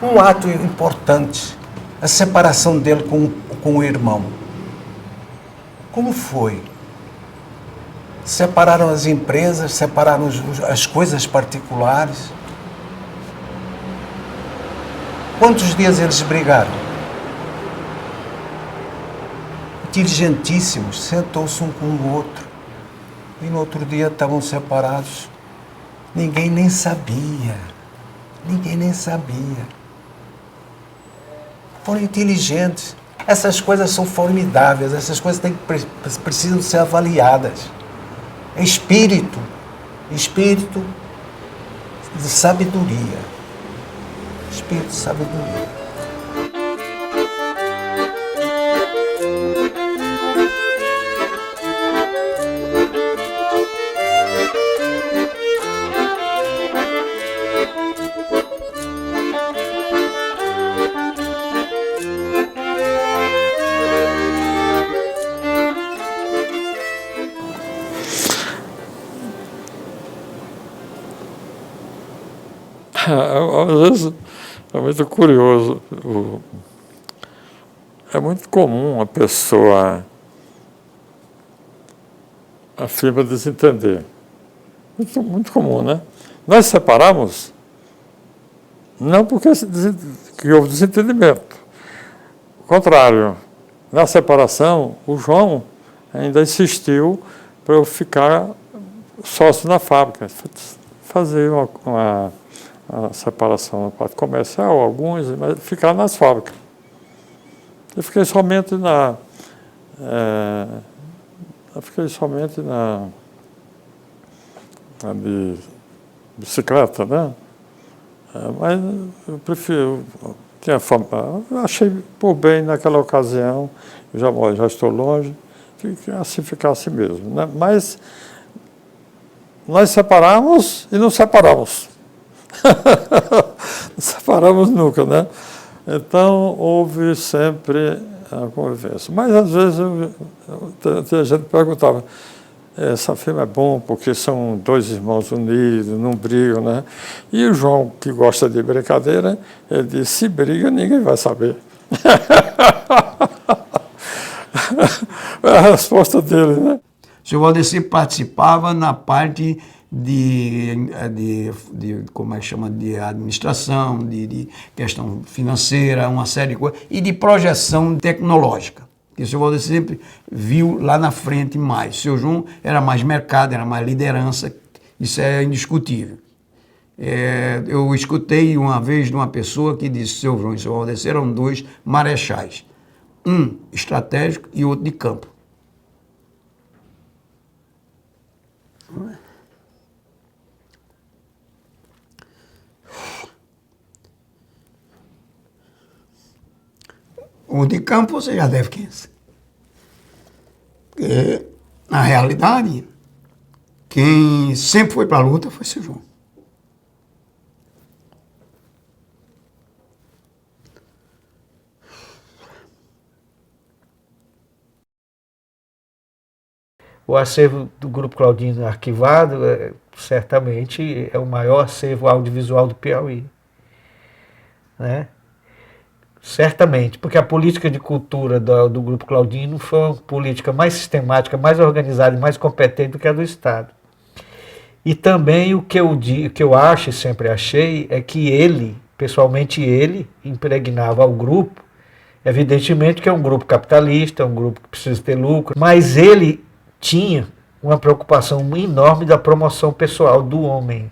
um ato importante, a separação dele com o irmão. Como foi? Separaram as empresas, separaram as coisas particulares. Quantos dias eles brigaram? Inteligentíssimos, sentou-se um com o outro. E no outro dia estavam separados. Ninguém nem sabia. Ninguém nem sabia. Foram inteligentes. Essas coisas são formidáveis, essas coisas precisam ser avaliadas. É espírito de sabedoria. Espírito de sabedoria. Às vezes é muito curioso. É muito comum a pessoa afirma desentender. Muito comum, né? Nós separamos não porque que houve desentendimento. Ao contrário, na separação, o João ainda insistiu para eu ficar sócio na fábrica, fazer uma separação na parte comercial, alguns, mas ficar nas fábricas. Eu fiquei somente na de bicicleta, né? Mas eu prefiro, eu achei por bem naquela ocasião, eu já estou longe, que assim ficasse mesmo, né? Mas nós separamos e não separamos. Não separamos nunca, né? Então, houve sempre a convivência. Mas, às vezes, a gente perguntava, essa firma é bom porque são dois irmãos unidos, não brigam, né? E o João, que gosta de brincadeira, ele disse, se briga, ninguém vai saber. É a resposta dele, né? O senhor Valdecir participava na parte como é que chama, de administração, de questão financeira, uma série de coisas, e de projeção tecnológica. Que o senhor Valdecir sempre viu lá na frente mais. O senhor João era mais mercado, era mais liderança, isso é indiscutível. Eu escutei uma vez de uma pessoa que disse, seu João e seu Valdecir eram dois marechais, um estratégico e outro de campo. O de campo você já deve conhecer. Porque, na realidade, quem sempre foi para a luta foi seu João. O acervo do Grupo Claudino arquivado, certamente, é o maior acervo audiovisual do Piauí, né? Certamente, porque a política de cultura do Grupo Claudino foi uma política mais sistemática, mais organizada e mais competente do que a do Estado. E também o que eu acho e sempre achei é que ele, pessoalmente ele, impregnava ao grupo, evidentemente que é um grupo capitalista, é um grupo que precisa ter lucro, mas ele tinha uma preocupação enorme da promoção pessoal do homem,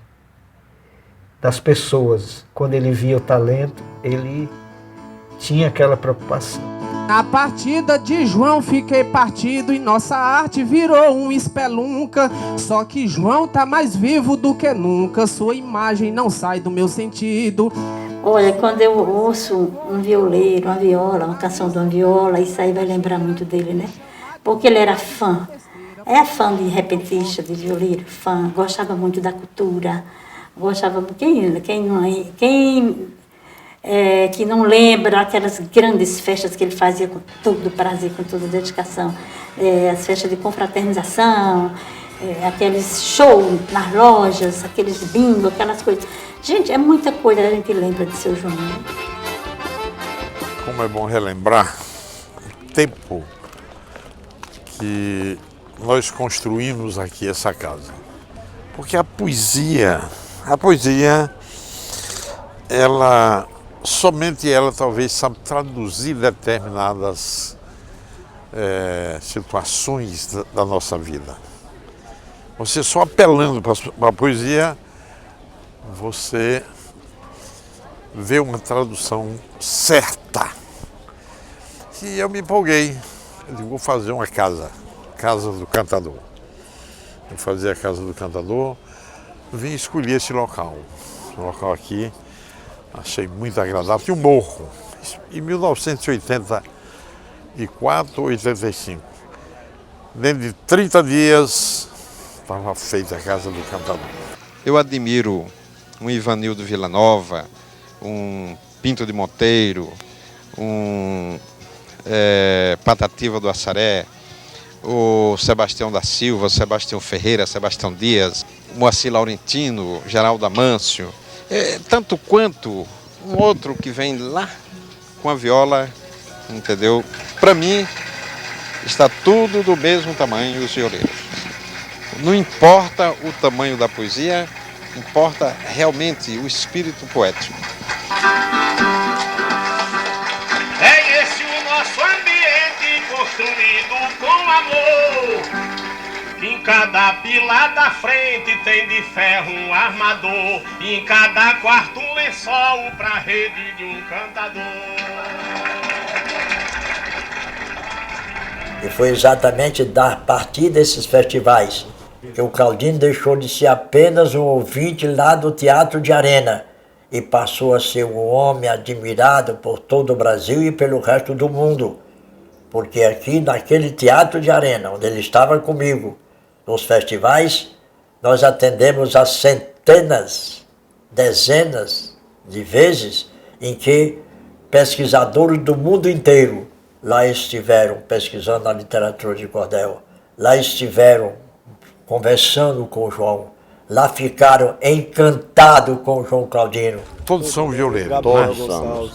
das pessoas. Quando ele via o talento, ele tinha aquela preocupação. Na partida de João fiquei partido e nossa arte virou um espelunca. Só que João tá mais vivo do que nunca, sua imagem não sai do meu sentido. Olha, quando eu ouço um violeiro, uma viola, uma canção de uma viola, isso aí vai lembrar muito dele, né? Porque ele era fã. É fã de repentista, de violeiro, fã. Gostava muito da cultura. Gostava... que não lembra aquelas grandes festas que ele fazia com todo prazer, com toda dedicação, as festas de confraternização, aqueles shows nas lojas, aqueles bingo, aquelas coisas. Gente, é muita coisa que a gente lembra de Seu João. Como é bom relembrar o tempo que nós construímos aqui essa casa. Porque a poesia, somente ela talvez sabe traduzir determinadas situações da nossa vida. Você só apelando para a poesia, você vê uma tradução certa. E eu me empolguei. Eu digo, vou fazer uma casa do cantador. Vou fazer a casa do cantador. Vim escolher esse local. Esse local aqui, achei muito agradável. Tinha um morro. Em 1984, 85. Dentro de 30 dias, estava feita a casa do cantador. Eu admiro um Ivanildo Villanova, um Pinto de Monteiro, um Patativa do Assaré, o Sebastião da Silva, Sebastião Ferreira, Sebastião Dias, Moacir Laurentino, Geraldo Amâncio, tanto quanto um outro que vem lá com a viola, entendeu? Para mim, está tudo do mesmo tamanho, os violeiros. Não importa o tamanho da poesia, importa realmente o espírito poético. É esse o nosso ambiente construído com amor. Em cada pilar da frente tem de ferro um armador. Em cada quarto um lençol pra rede de um cantador. E foi exatamente a partir desses festivais que o Claudinho deixou de ser apenas um ouvinte lá do Teatro de Arena e passou a ser um homem admirado por todo o Brasil e pelo resto do mundo. Porque aqui naquele Teatro de Arena, onde ele estava comigo, nos festivais, nós atendemos a centenas, dezenas de vezes em que pesquisadores do mundo inteiro lá estiveram pesquisando a literatura de cordel, lá estiveram conversando com o João, lá ficaram encantados com o João Claudino. Todos são violeiros, né?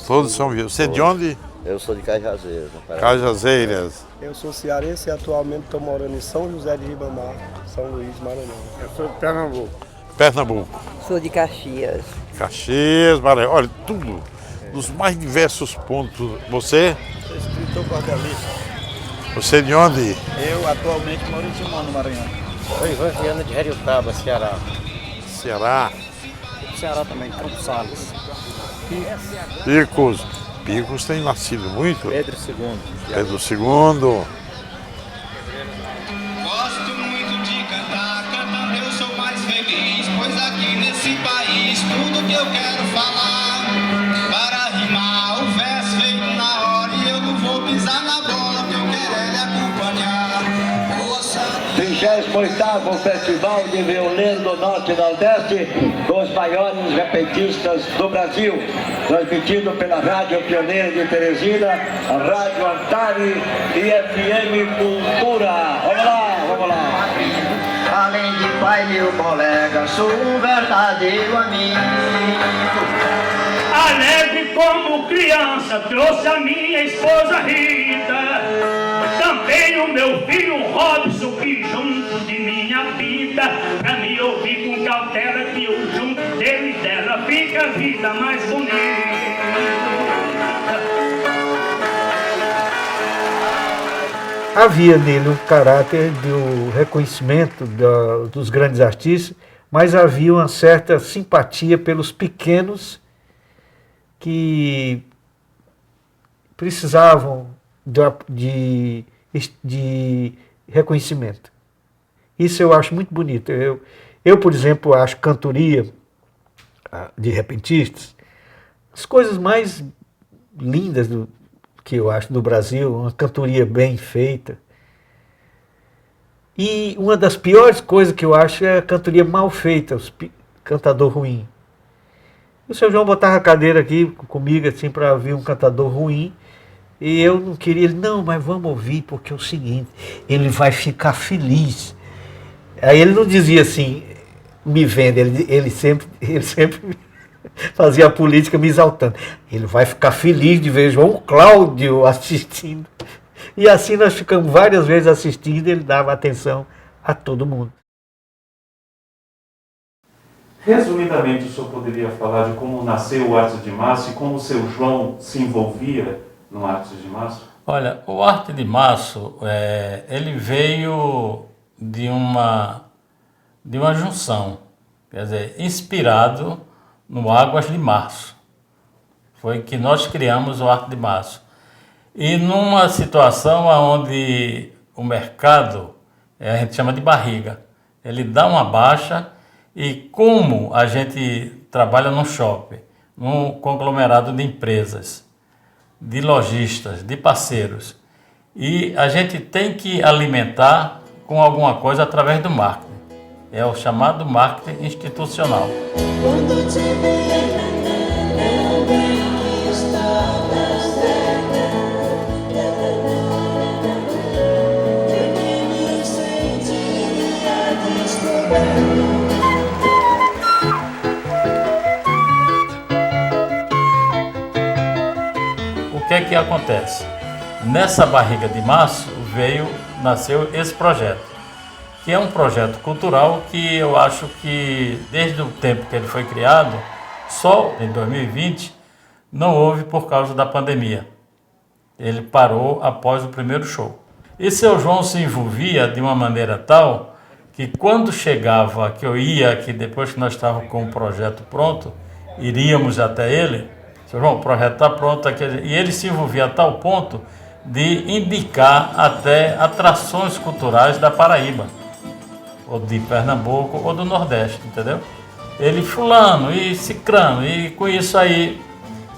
Todos são violeiros. Você é de onde? Eu sou de Cajazeiras. Cajazeiras. Eu sou cearense e atualmente estou morando em São José de Ribamar, São Luís, Maranhão. Eu sou de Pernambuco. Pernambuco. Sou de Caxias. Caxias, Maranhão. Olha, tudo. Dos mais diversos pontos. Você? Sou escritor cordelista. Você é de onde? Eu atualmente moro em Timão, no Maranhão. Sou Ivan Viana de Heriotaba, Ceará. Ceará. Ceará também, Campos Sales. Picos. Picos tem nascido muito. Pedro II. Pedro II. Gosto muito de cantar, cantando eu sou mais feliz. Pois aqui nesse país, tudo que eu quero falar. Para rimar o verso feito na hora. E eu não vou pisar na bola, que eu quero é lhe acompanhar. 38º Festival de Violino do Norte e Nordeste, com os maiores repentistas do Brasil, transmitido pela Rádio Pioneira de Teresina, a Rádio Antari e FM Cultura. Vamos lá, vamos lá. Além de pai, meu colega, sou um verdadeiro amigo. Alegre como criança, trouxe a minha esposa Rita. Também o meu filho Robson, que junto de mim habita. Pra me ouvir com cautela, que o junto dele e dela fica a vida mais bonita. Havia nele um caráter do reconhecimento dos grandes artistas, mas havia uma certa simpatia pelos pequenos que precisavam de reconhecimento. Isso eu acho muito bonito. Eu, por exemplo, acho cantoria de repentistas as coisas mais lindas que eu acho do Brasil, uma cantoria bem feita. E uma das piores coisas que eu acho é a cantoria mal feita, cantador ruim. O seu João botava a cadeira aqui comigo assim para ouvir um cantador ruim. E eu não queria, ele, não, mas vamos ouvir, porque é o seguinte, ele vai ficar feliz. Aí ele não dizia assim, me venda, ele sempre fazia a política me exaltando. Ele vai ficar feliz de ver João Cláudio assistindo. E assim nós ficamos várias vezes assistindo, ele dava atenção a todo mundo. Resumidamente, o senhor poderia falar de como nasceu o Arte de Março e como o seu João se envolvia no Arte de Março? Olha, o Arte de Março, ele veio de uma junção, quer dizer, inspirado no Águas de Março. Foi que nós criamos o Arte de Março. E numa situação onde o mercado, a gente chama de barriga, ele dá uma baixa e como a gente trabalha num shopping, num conglomerado de empresas, de lojistas, de parceiros, e a gente tem que alimentar com alguma coisa através do marketing. É o chamado marketing institucional. Quando te O que acontece? Nessa barriga de março nasceu esse projeto, que é um projeto cultural que eu acho que desde o tempo que ele foi criado, só em 2020 não houve por causa da pandemia. Ele parou após o primeiro show. E seu João se envolvia de uma maneira tal que quando chegava, que depois que nós estávamos com o projeto pronto, iríamos até ele, seu João, o projeto está pronto, e ele se envolvia a tal ponto de indicar até atrações culturais da Paraíba, ou de Pernambuco, ou do Nordeste, entendeu? Ele fulano e cicrano, e com isso aí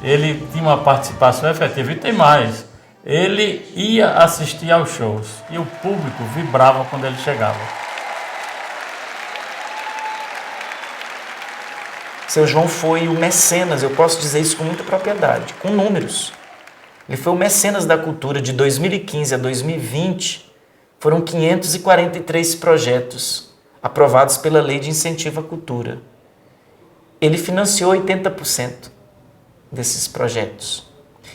ele tinha uma participação efetiva, e tem mais, ele ia assistir aos shows, e o público vibrava quando ele chegava. Seu João foi o mecenas, eu posso dizer isso com muita propriedade, com números. Ele foi o mecenas da cultura de 2015 a 2020. Foram 543 projetos aprovados pela Lei de Incentivo à Cultura. Ele financiou 80% desses projetos.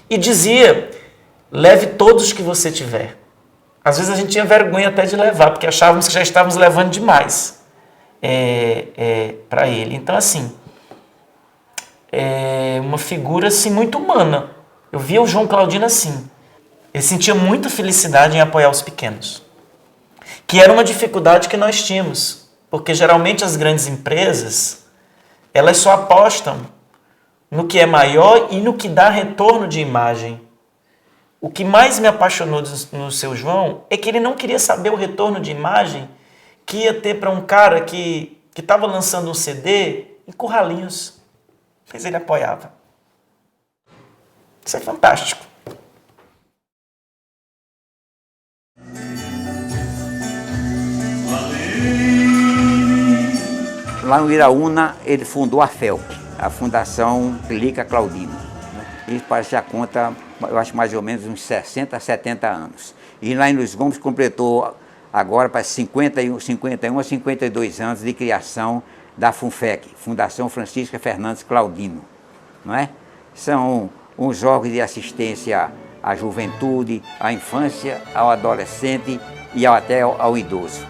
E dizia, leve todos que você tiver. Às vezes a gente tinha vergonha até de levar, porque achávamos que já estávamos levando demais para ele. Então, assim, é uma figura assim, muito humana. Eu via o João Claudino assim. Ele sentia muita felicidade em apoiar os pequenos. Que era uma dificuldade que nós tínhamos. Porque geralmente as grandes empresas, elas só apostam no que é maior e no que dá retorno de imagem. O que mais me apaixonou no seu João é que ele não queria saber o retorno de imagem que ia ter para um cara que estava lançando um CD em Curralinhos. Mas ele apoiava. Isso é fantástico. Lá no Iraúna, ele fundou a FELC, a Fundação Clica Claudino. Isso parece a conta, eu acho mais ou menos uns 60, 70 anos. E lá em Luiz Gomes completou agora para 51 a 52 anos de criação da FUNFEC, Fundação Francisca Fernandes Claudino, não é? São uns órgãos de assistência à juventude, à infância, ao adolescente e até ao idoso.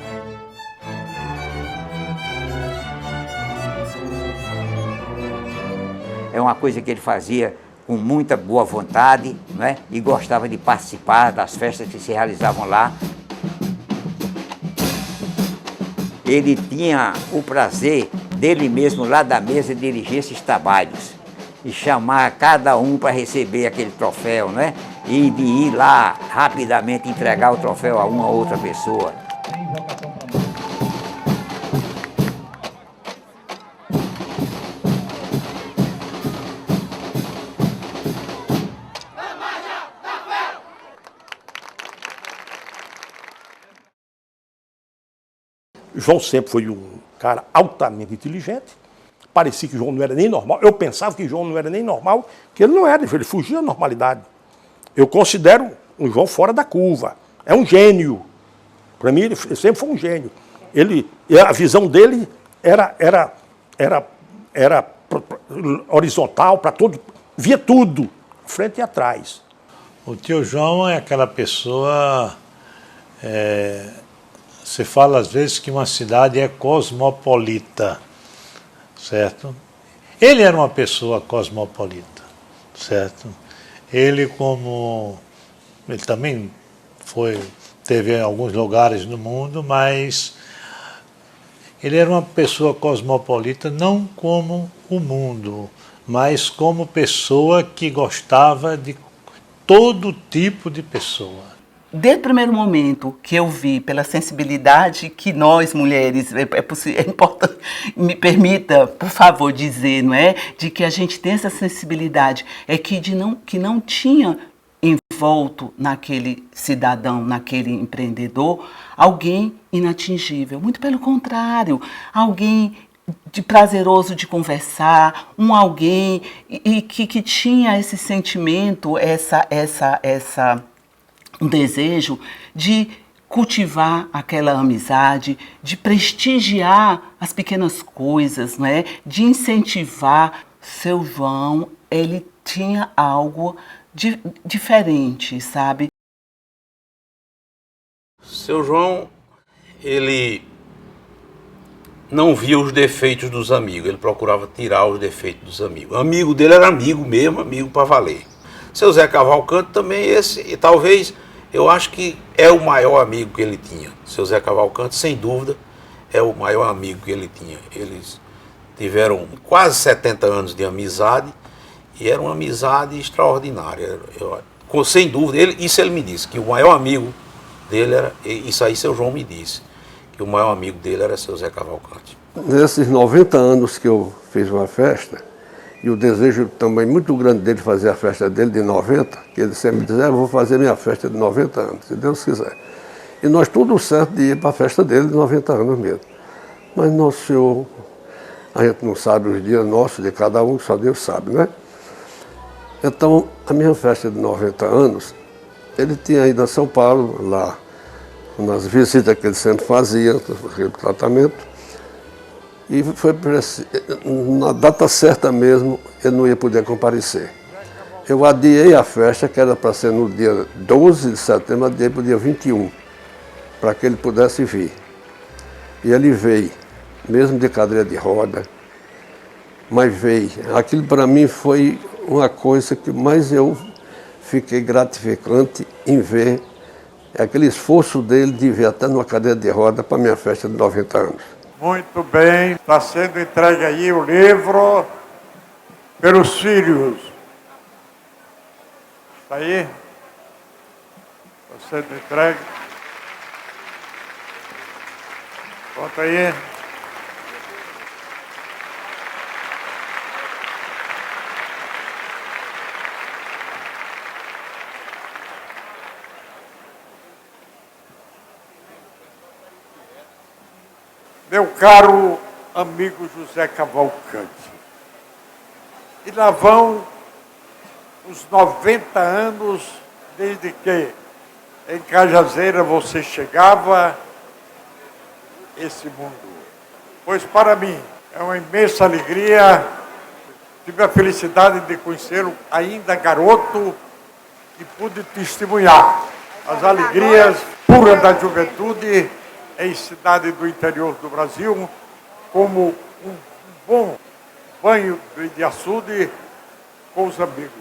É uma coisa que ele fazia com muita boa vontade, não é? E gostava de participar das festas que se realizavam lá. Ele tinha o prazer dele mesmo lá da mesa dirigir esses trabalhos e chamar cada um para receber aquele troféu, né? E de ir lá rapidamente entregar o troféu a uma ou outra pessoa. João sempre foi um cara altamente inteligente. Parecia que João não era nem normal. Eu pensava que João não era nem normal, que ele não era, ele fugia da normalidade. Eu considero um João fora da curva. É um gênio. Para mim, ele sempre foi um gênio. A visão dele era horizontal para todo, via tudo, frente e atrás. O tio João é aquela pessoa, você fala às vezes que uma cidade é cosmopolita, certo? Ele era uma pessoa cosmopolita, certo? Ele também teve em alguns lugares no mundo, mas ele era uma pessoa cosmopolita não como o mundo, mas como pessoa que gostava de todo tipo de pessoa. Desde o primeiro momento que eu vi, pela sensibilidade que nós mulheres, é importante, me permita, por favor, dizer, não é? De que a gente tem essa sensibilidade, que não tinha envolto naquele cidadão, naquele empreendedor, alguém inatingível. Muito pelo contrário, alguém de prazeroso de conversar, alguém que tinha esse sentimento, um desejo de cultivar aquela amizade, de prestigiar as pequenas coisas, não é? De incentivar. Seu João, ele tinha algo diferente, sabe? Seu João, ele não via os defeitos dos amigos, ele procurava tirar os defeitos dos amigos. O amigo dele era amigo mesmo, amigo para valer. Seu Zé Cavalcante também e talvez, eu acho que é o maior amigo que ele tinha. Seu Zé Cavalcante, sem dúvida, é o maior amigo que ele tinha. Eles tiveram quase 70 anos de amizade e era uma amizade extraordinária. Sem dúvida, isso ele me disse, que o maior amigo dele era, isso aí seu João me disse, que o maior amigo dele era seu Zé Cavalcante. Nesses 90 anos que eu fiz uma festa, e o desejo também muito grande dele fazer a festa dele de 90, que ele sempre dizia, eu vou fazer minha festa de 90 anos, se Deus quiser. E nós tudo certo de ir para a festa dele de 90 anos mesmo. Mas Nosso Senhor, a gente não sabe os dias nossos de cada um, só Deus sabe, né? Então, a minha festa de 90 anos, ele tinha ido a São Paulo, lá, nas visitas que ele sempre fazia, aquele tratamento, e foi na data certa mesmo, ele não ia poder comparecer. Eu adiei a festa, que era para ser no dia 12 de setembro, adiei para o dia 21, para que ele pudesse vir. E ele veio, mesmo de cadeira de roda, mas veio. Aquilo para mim foi uma coisa que mais eu fiquei gratificante em ver, aquele esforço dele de vir até numa cadeira de roda para a minha festa de 90 anos. Muito bem, está sendo entregue aí o livro pelos filhos. Está aí? Está sendo entregue. Conta aí. Meu caro amigo José Cavalcante, e lá vão os 90 anos desde que em Cajazeira você chegava esse mundo. Pois para mim é uma imensa alegria, tive a felicidade de conhecê-lo ainda garoto e pude testemunhar as alegrias puras da juventude em cidade do interior do Brasil, como um bom banho de açude com os amigos.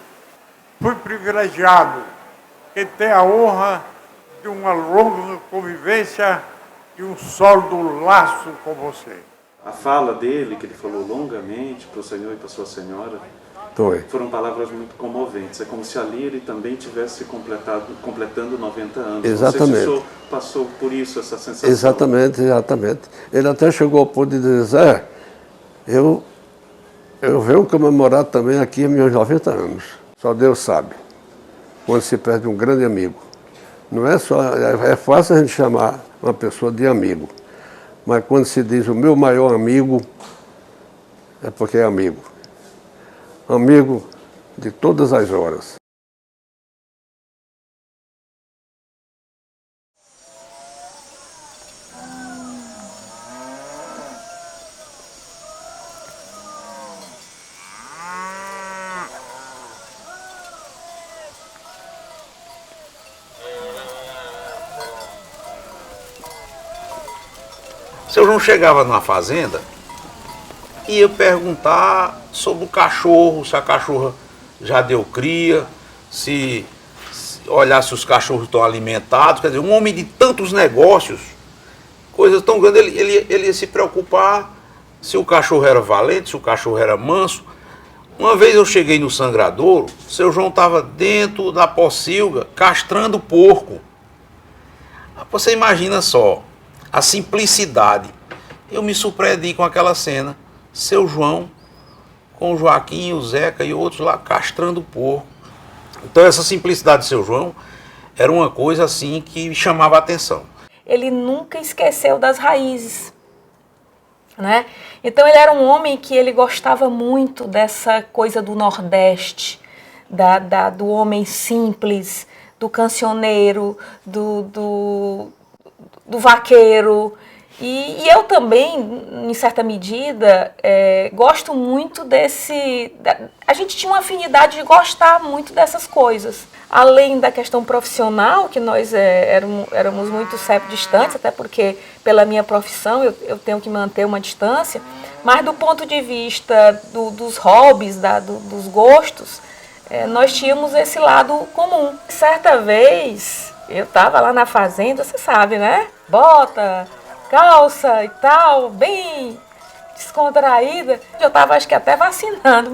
Fui privilegiado, que tem a honra de uma longa convivência e um sólido laço com você. A fala dele, que ele falou longamente para o senhor e para sua senhora, foram palavras muito comoventes. É como se ali ele também tivesse completando 90 anos. Exatamente. Não sei se o senhor passou por isso, essa sensação. Exatamente. Ele até chegou ao ponto de dizer, Zé, eu venho comemorar também aqui meus 90 anos. Só Deus sabe, quando se perde um grande amigo. Não é só, é fácil a gente chamar uma pessoa de amigo, mas quando se diz o meu maior amigo, é porque é amigo. Amigo de todas as horas. Seu João chegava numa fazenda e ia perguntar sobre o cachorro, se a cachorra já deu cria, se olhar se os cachorros estão alimentados. Quer dizer, um homem de tantos negócios, coisas tão grandes, ele ia se preocupar se o cachorro era valente, se o cachorro era manso. Uma vez eu cheguei no Sangradouro, seu João estava dentro da pocilga castrando o porco. Você imagina só a simplicidade. Eu me surpreendi com aquela cena. Seu João com o Joaquim, o Zeca e outros lá castrando o porco. Então essa simplicidade de seu João era uma coisa assim que chamava a atenção. Ele nunca esqueceu das raízes, né? Então ele era um homem que ele gostava muito dessa coisa do Nordeste, do homem simples, do cancioneiro, do vaqueiro. E eu também, em certa medida, gosto muito a gente tinha uma afinidade de gostar muito dessas coisas. Além da questão profissional, que nós éramos muito distantes, até porque pela minha profissão eu tenho que manter uma distância, mas do ponto de vista dos hobbies, dos gostos, nós tínhamos esse lado comum. Certa vez, eu estava lá na fazenda, você sabe, né? Bota, calça e tal, bem descontraída. Eu estava, acho que até vacinando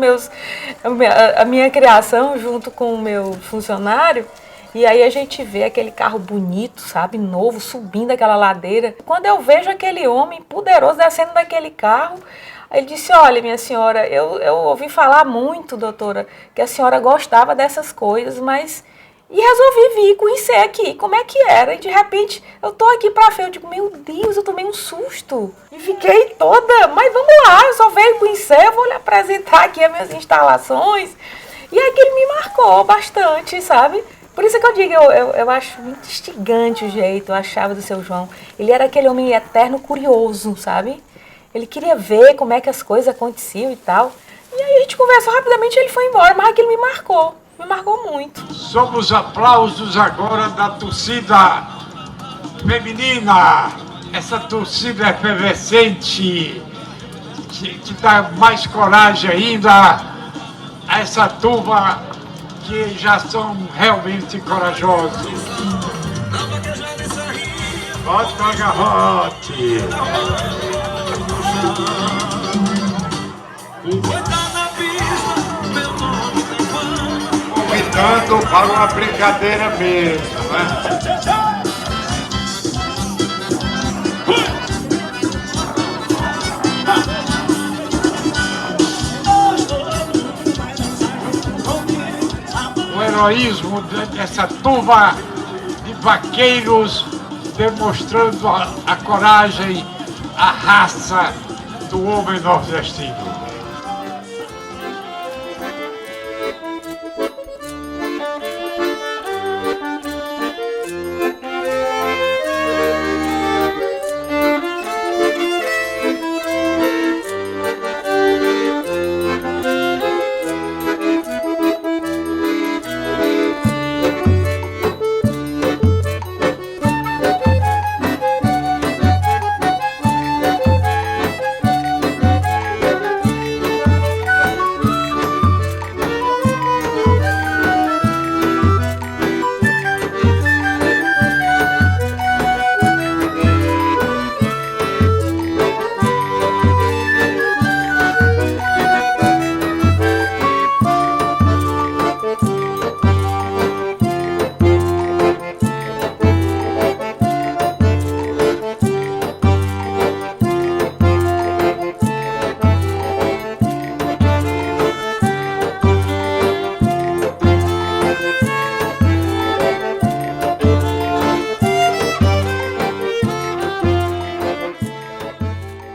a minha criação junto com o meu funcionário. E aí a gente vê aquele carro bonito, sabe, novo, subindo aquela ladeira. Quando eu vejo aquele homem poderoso descendo daquele carro, ele disse: olha, minha senhora, eu ouvi falar muito, doutora, que a senhora gostava dessas coisas, mas... E resolvi vir conhecer aqui como é que era. E de repente eu tô aqui pra ver. Eu digo, meu Deus, eu tomei um susto. E fiquei toda, mas vamos lá, eu só venho conhecer, eu vou lhe apresentar aqui as minhas instalações. E aquilo me marcou bastante, sabe? Por isso que eu digo, eu acho muito instigante o jeito, eu achava do seu João. Ele era aquele homem eterno curioso, sabe? Ele queria ver como é que as coisas aconteciam e tal. E aí a gente conversou rapidamente e ele foi embora, mas aquilo me marcou muito. Sob os aplausos agora da torcida feminina, essa torcida efervescente, que dá mais coragem ainda a essa turma que já são realmente corajosos. Vote com a garrote. Convidando para uma brincadeira mesmo, né? O heroísmo dessa turma de vaqueiros demonstrando a coragem, a raça do homem nordestino.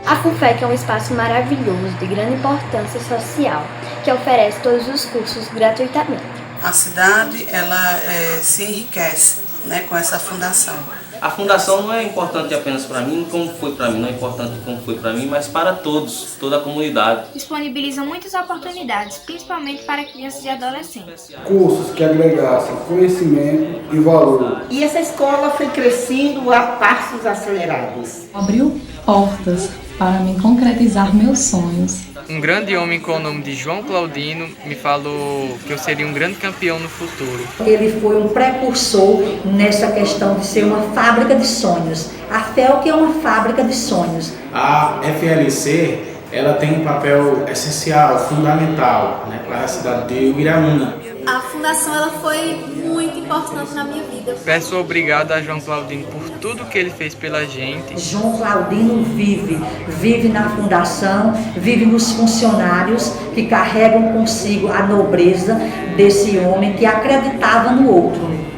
A FUFEC é um espaço maravilhoso de grande importância social, que oferece todos os cursos gratuitamente. A cidade ela se enriquece, né, com essa fundação. A fundação não é importante apenas para mim, como foi para mim, não é importante como foi para mim, mas para todos, toda a comunidade. Disponibilizam muitas oportunidades, principalmente para crianças e adolescentes. Cursos que agregassem conhecimento e valor. E essa escola foi crescendo a passos acelerados. Abriu portas para me concretizar meus sonhos. Um grande homem com o nome de João Claudino me falou que eu seria um grande campeão no futuro. Ele foi um precursor nessa questão de ser uma fábrica de sonhos. A FELC é uma fábrica de sonhos. A FLC, ela tem um papel essencial, fundamental, né, para a cidade de Uiraúna. A fundação ela foi muito importante na minha vida. Peço obrigado a João Claudino por tudo que ele fez pela gente. João Claudino vive na fundação, vive nos funcionários que carregam consigo a nobreza desse homem que acreditava no outro.